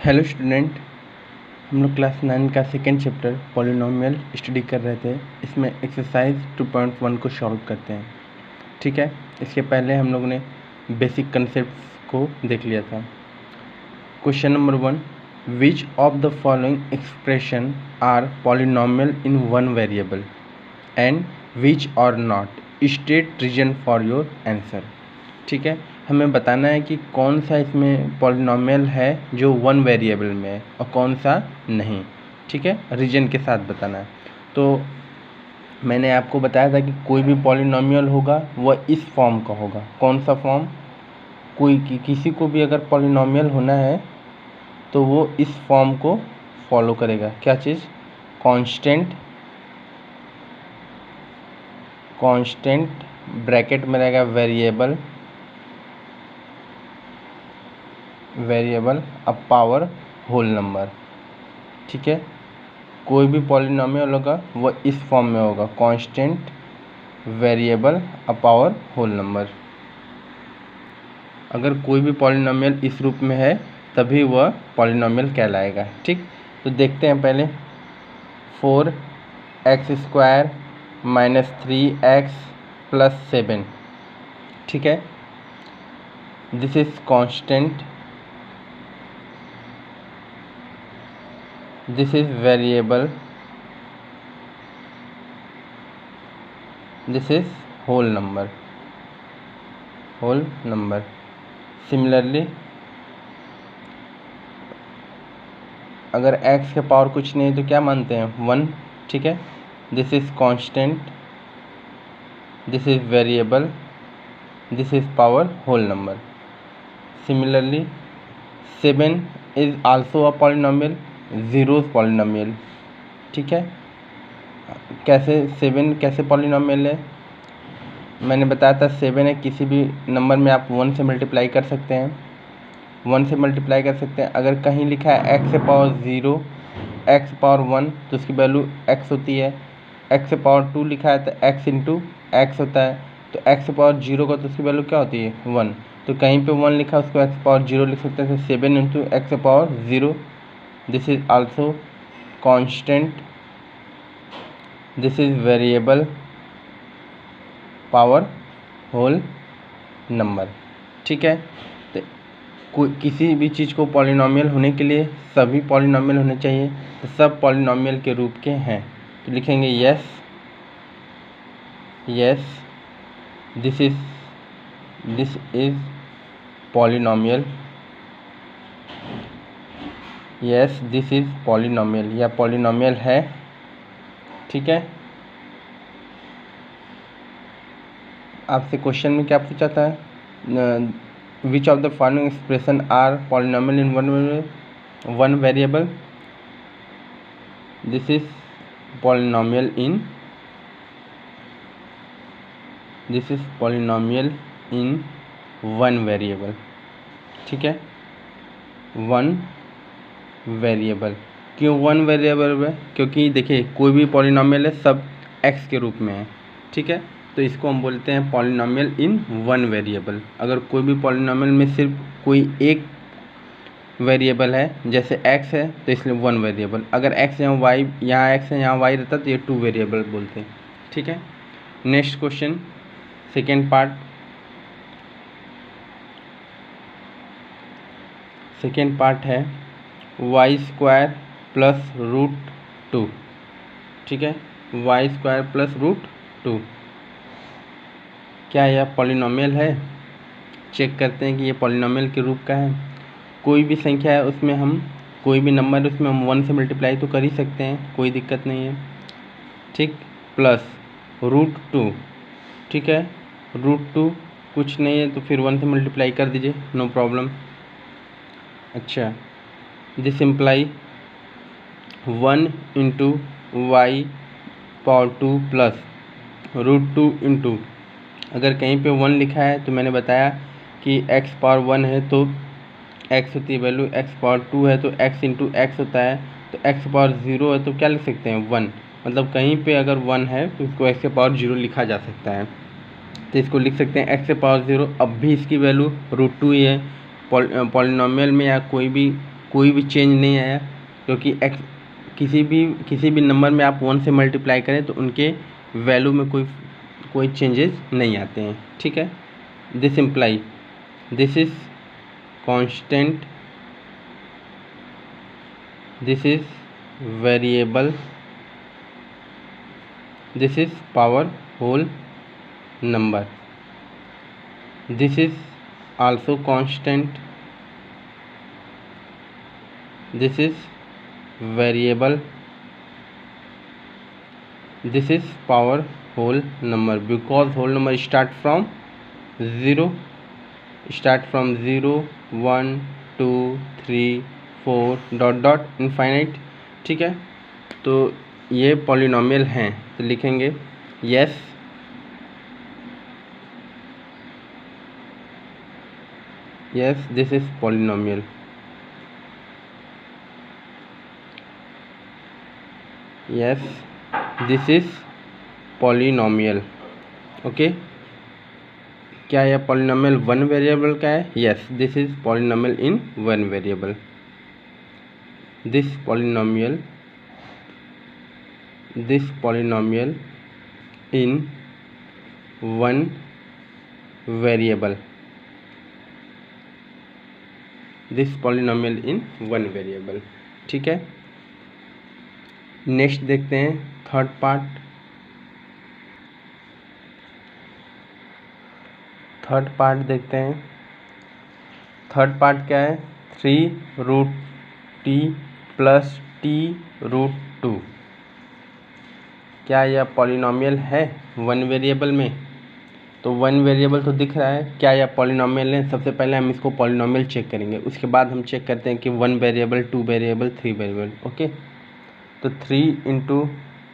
Hello student, हम लोग class 9 का सेकेंड चैप्टर पॉलिनोमियल स्टडी कर रहे थे। इसमें एक्सरसाइज 2.1 को सॉल्व करते हैं। ठीक है, इसके पहले हम लोग ने बेसिक कंसेप्ट को देख लिया था। Question number 1, which of the following expression are polynomial in one variable and which are not, state reason for your answer. ठीक है, हमें बताना है कि कौन सा इसमें पॉलिनोमियल है जो वन वेरिएबल में है और कौन सा नहीं। ठीक है, रीजन के साथ बताना है। तो मैंने आपको बताया था कि कोई भी पॉलिनोमियल होगा वह इस फॉर्म का होगा। कौन सा फॉर्म? किसी को भी अगर पॉलिनोमियल होना है तो वो इस फॉर्म को फॉलो करेगा। क्या चीज़? कांस्टेंट ब्रैकेट में रहेगा variable a power whole number. ठीक है, कोई भी पॉलिनोमियल होगा वो इस फॉर्म में होगा, constant variable a power whole number. अगर कोई भी पॉलिनोमियल इस रूप में है तभी वह पॉलिनोमियल कहलाएगा। ठीक, तो देखते हैं पहले। 4x² - 3x + 7। ठीक है, this is constant, this is variable, this is whole number. Similarly, अगर x के पावर कुछ नहीं है तो क्या मानते हैं? 1। ठीक है, this is constant, this is variable, this is power whole number. Similarly, 7 is also a polynomial, zeros polynomial. ठीक है, कैसे 7 कैसे पॉलिनोमियल है? मैंने बताया था 7 है, किसी भी नंबर में आप 1 से मल्टीप्लाई कर सकते हैं, 1 से मल्टीप्लाई कर सकते हैं। अगर कहीं लिखा है x से पावर 0, x से पावर 1 तो उसकी वैल्यू x होती है। x से पावर 2 लिखा है तो x इंटू x होता है, तो x से पावर 0 का तो उसकी वैल्यू क्या होती है? 1। तो कहीं पे 1 लिखा है उसको x से पावर 0 लिख सकते हैं, तो 7 इंटू x से power 0। This is also constant, this is variable, power whole number. ठीक है, तो किसी भी चीज़ को पॉलिनोमियल होने के लिए सभी पॉलिनोमियल होने चाहिए, तो सब पॉलिनोमियल के रूप के हैं। तो लिखेंगे yes, this is polynomial, yes this is polynomial, या पॉलिनोमियल है। ठीक है, आपसे क्वेश्चन में क्या पूछा था? Which of the following expression are polynomial in one variable? This is polynomial in one variable. ठीक है, वन वेरिएबल। क्यों वन वेरिएबल है? क्योंकि देखिए कोई भी पॉलिनोमियल है सब x के रूप में है। ठीक है, तो इसको हम बोलते हैं पॉलिनोमियल इन वन वेरिएबल। अगर कोई भी पॉलिनोमियल में सिर्फ कोई एक वेरिएबल है, जैसे x है तो इसलिए वन वेरिएबल। अगर x यहाँ y, यहाँ x है यहाँ y रहता तो ये टू वेरिएबल बोलते हैं। ठीक है, नेक्स्ट क्वेश्चन, सेकेंड पार्ट है y² + √2। ठीक है, y² + √2 क्या यह पॉलिनोमियल है? चेक करते हैं कि ये पॉलिनोमियल के रूप का है। कोई भी संख्या है उसमें हम, कोई भी नंबर उसमें हम 1 से मल्टीप्लाई तो कर ही सकते हैं, कोई दिक्कत नहीं है। ठीक, प्लस √2। ठीक है, √2 कुछ नहीं है तो फिर 1 से मल्टीप्लाई कर दीजिए, नो प्रॉब्लम। अच्छा, this imply 1 into y power 2 plus √2 into, अगर कहीं पे 1 लिखा है तो मैंने बताया कि x पावर 1 है तो x होती है वैल्यू, x पावर 2 है तो x इंटू x होता है, तो x पावर 0 है तो क्या लिख सकते हैं? 1। मतलब कहीं पे अगर 1 है तो इसको x के पावर 0 लिखा जा सकता है, तो इसको लिख सकते हैं x के पावर 0। अब भी इसकी वैल्यू √2 ही है। पॉलिनोमियल में या कोई भी कोई भी चेंज नहीं आया, क्योंकि x किसी भी नंबर में आप 1 से मल्टीप्लाई करें तो उनके वैल्यू में कोई चेंजेस नहीं आते हैं, ठीक है। This imply this is constant, this is variable, this is power whole number, this is also constant, this is variable, this is power whole number, because whole number start from 0, 1 2 3 4 dot dot infinite, ठीक है। तो ये polynomial हैं, तो लिखेंगे yes this is polynomial, yes this is polynomial, okay. क्या यह polynomial one variable का है? Yes, this is polynomial in one variable, this polynomial in one variable, this polynomial in one variable, ठीक है। नेक्स्ट देखते हैं थर्ड पार्ट। देखते हैं थर्ड पार्ट क्या है? 3√t + t√2। क्या यह पॉलिनोमियल है वन वेरिएबल में? तो वन वेरिएबल तो दिख रहा है, क्या यह पॉलिनोमियल है? सबसे पहले हम इसको पॉलिनोमियल चेक करेंगे, उसके बाद हम चेक करते हैं कि one variable, two variable, three variable, okay. तो 3 ×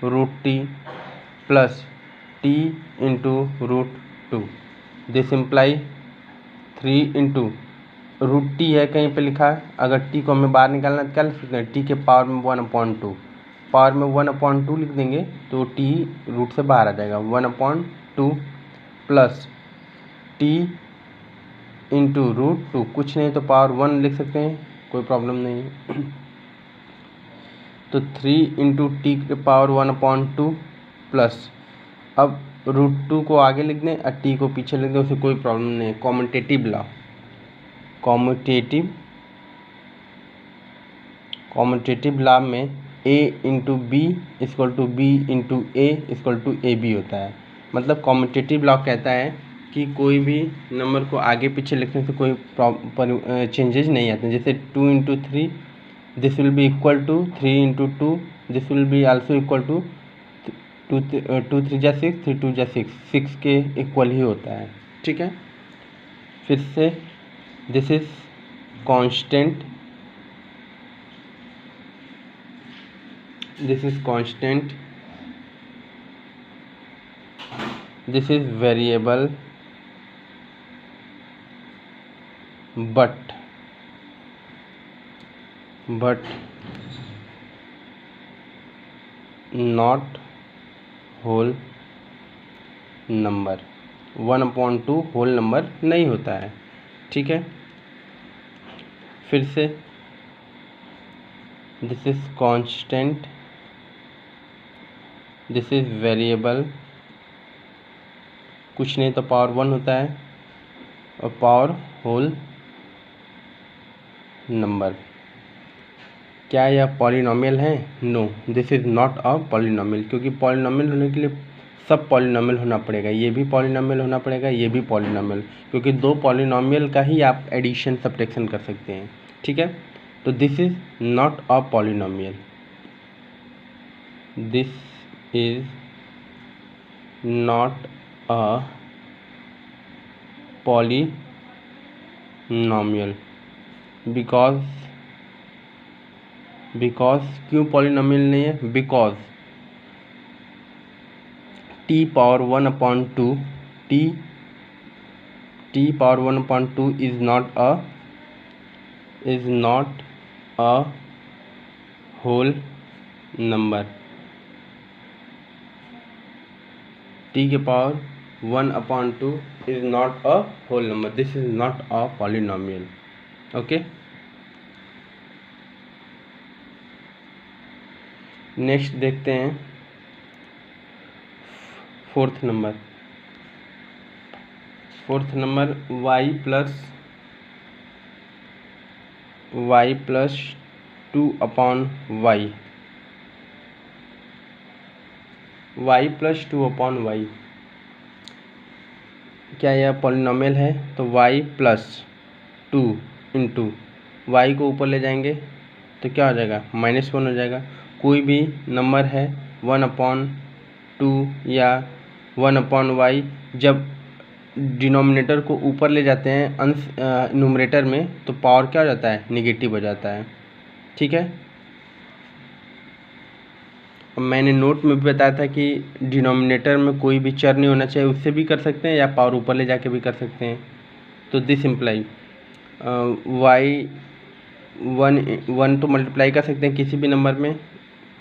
√t + t × √2, this imply 3 × √t है कहीं पे लिखा है, अगर t को हमें बाहर निकालना तो क्या लिख सकते हैं? t के पावर में 1/2, पावर में 1/2 लिख देंगे तो t रूट से बाहर आ जाएगा, 1/2 + t × √2, कुछ नहीं तो पावर 1 लिख सकते हैं, कोई प्रॉब्लम नहीं है। तो 3 × t के पावर 1/2 प्लस, अब √2 को आगे लिख दें और t को पीछे लिख दें, उसे कोई प्रॉब्लम नहीं है। कॉम्यूटेटिव लॉ में a × b = b × a = ab होता है। मतलब कॉम्यूटेटिव लॉ कहता है कि कोई भी नंबर को आगे पीछे लिखने से कोई चेंजेज नहीं आते। जैसे 2 × 3 this will be equal to 3 × 2, this will be also equal to 2 3 जा 6, 3 2 जा 6 के इक्वल ही होता है, ठीक है। फिर से this is constant, this is variable, but not whole number, 1/2 whole number नहीं होता है, ठीक है। फिर से this is constant, this is variable, कुछ नहीं तो पावर 1 होता है, और पावर होल नंबर। क्या यह पॉलिनोमियल है? No, this is not a polynomial, क्योंकि पॉलिनोमियल होने के लिए सब पॉलिनोमियल होना पड़ेगा, ये भी पॉलिनोमियल होना पड़ेगा, ये भी पॉलिनोमियल, क्योंकि दो पॉलिनोमियल का ही आप एडिशन सब्ट्रैक्शन कर सकते हैं, ठीक है। तो this is not a polynomial, this is not a polynomial, because क्यों पॉलिनोमियल नहीं है? Because t power 1/2 t power 1/2 is not a whole number, t के power 1/2 is not a whole number, this is not a polynomial, okay. Next देखते हैं fourth number y plus 2/y, y plus 2/y, क्या यह polynomial है? तो y plus 2 into Y को ऊपर ले जाएंगे तो क्या हो जाएगा? -1 हो जाएगा। कोई भी नंबर है 1/2 या 1/y, जब डिनोमिनेटर को ऊपर ले जाते हैं अंश न्यूमरेटर में, तो पावर क्या हो जाता है? निगेटिव हो जाता है। ठीक है, मैंने नोट में भी बताया था कि डिनोमिनेटर में कोई भी चर नहीं होना चाहिए, उससे भी कर सकते हैं या पावर ऊपर ले जाके भी कर सकते हैं। तो दिस इम्प्लाई वाई वन तो मल्टीप्लाई कर सकते हैं किसी भी नंबर में,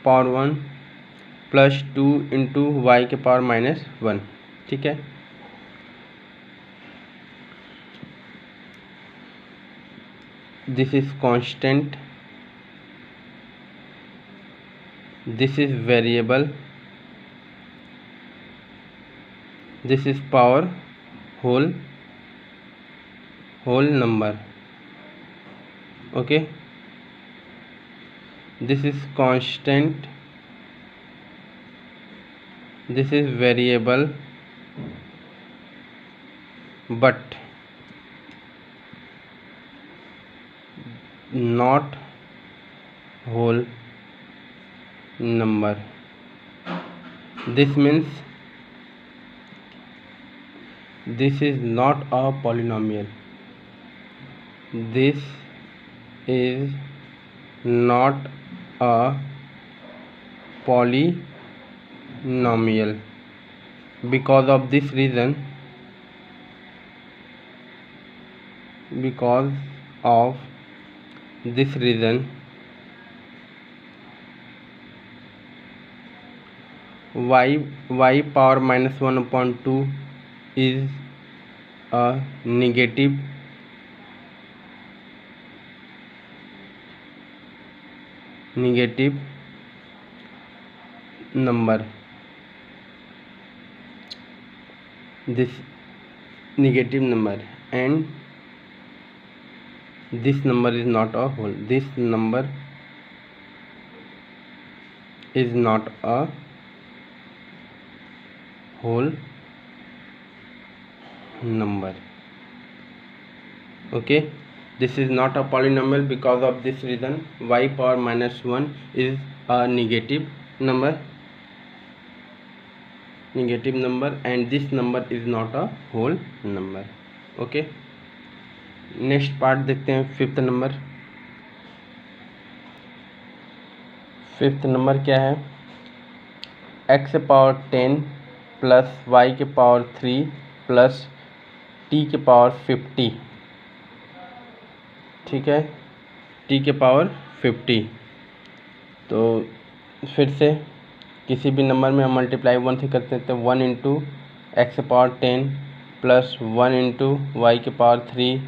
पावर 1 प्लस 2 इंटू वाई के पावर -1। ठीक है, this is constant, this is variable, this is power whole number. Okay, this is constant, this is variable but not whole number. This means this is not a polynomial. This is not a polynomial. Because of this reason, y power -1/2 is a negative number. This negative number, and this number is not a whole. This number is not a whole number. Okay, this is not a polynomial. Because of this reason, y power -1 is a negative number, and this number is not a whole number. Okay, next part देखते हैं। Fifth number क्या है? x के power 10 plus y के power 3 plus t के power 50। ठीक है, t के पावर 50। तो फिर से किसी भी नंबर में हम मल्टीप्लाई 1 से करते हैं, तो 1 इंटू एक्स के पावर 10 प्लस 1 इंटू वाई के पावर 3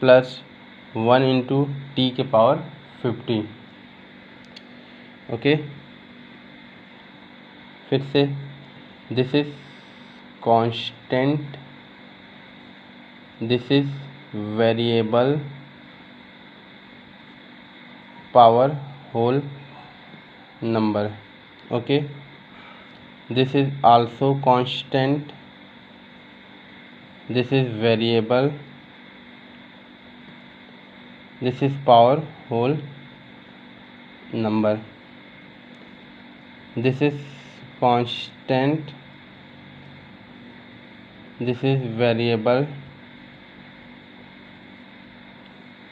प्लस 1 इंटू टी के पावर 50। ओके, फिर से this is constant, this is variable, power whole number. Okay, this is also constant, this is variable, this is power whole number. This is constant, this is variable,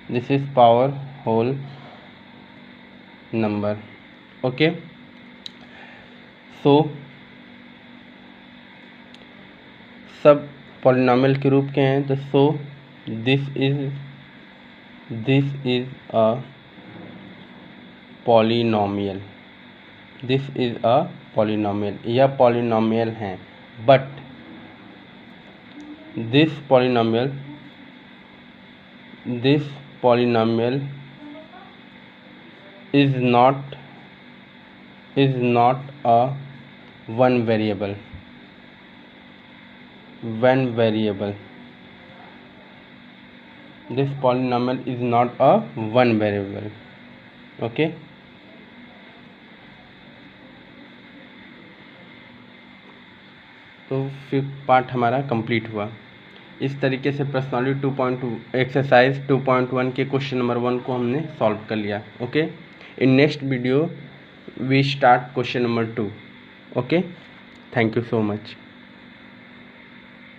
this is power whole number. Okay, so सब polynomial के रूप के हैं। तो so this is a polynomial, यह polynomial हैं, but this polynomial is not is not a one variable. When variable, this polynomial is not a one variable. Okay, तो fifth part हमारा कंप्लीट हुआ। इस तरीके से पर्सनालिटी 2.2 एक्सरसाइज 2.1 के question number 1 को हमने सॉल्व कर लिया। Okay, in next video we start question number 2। Okay, thank you so much.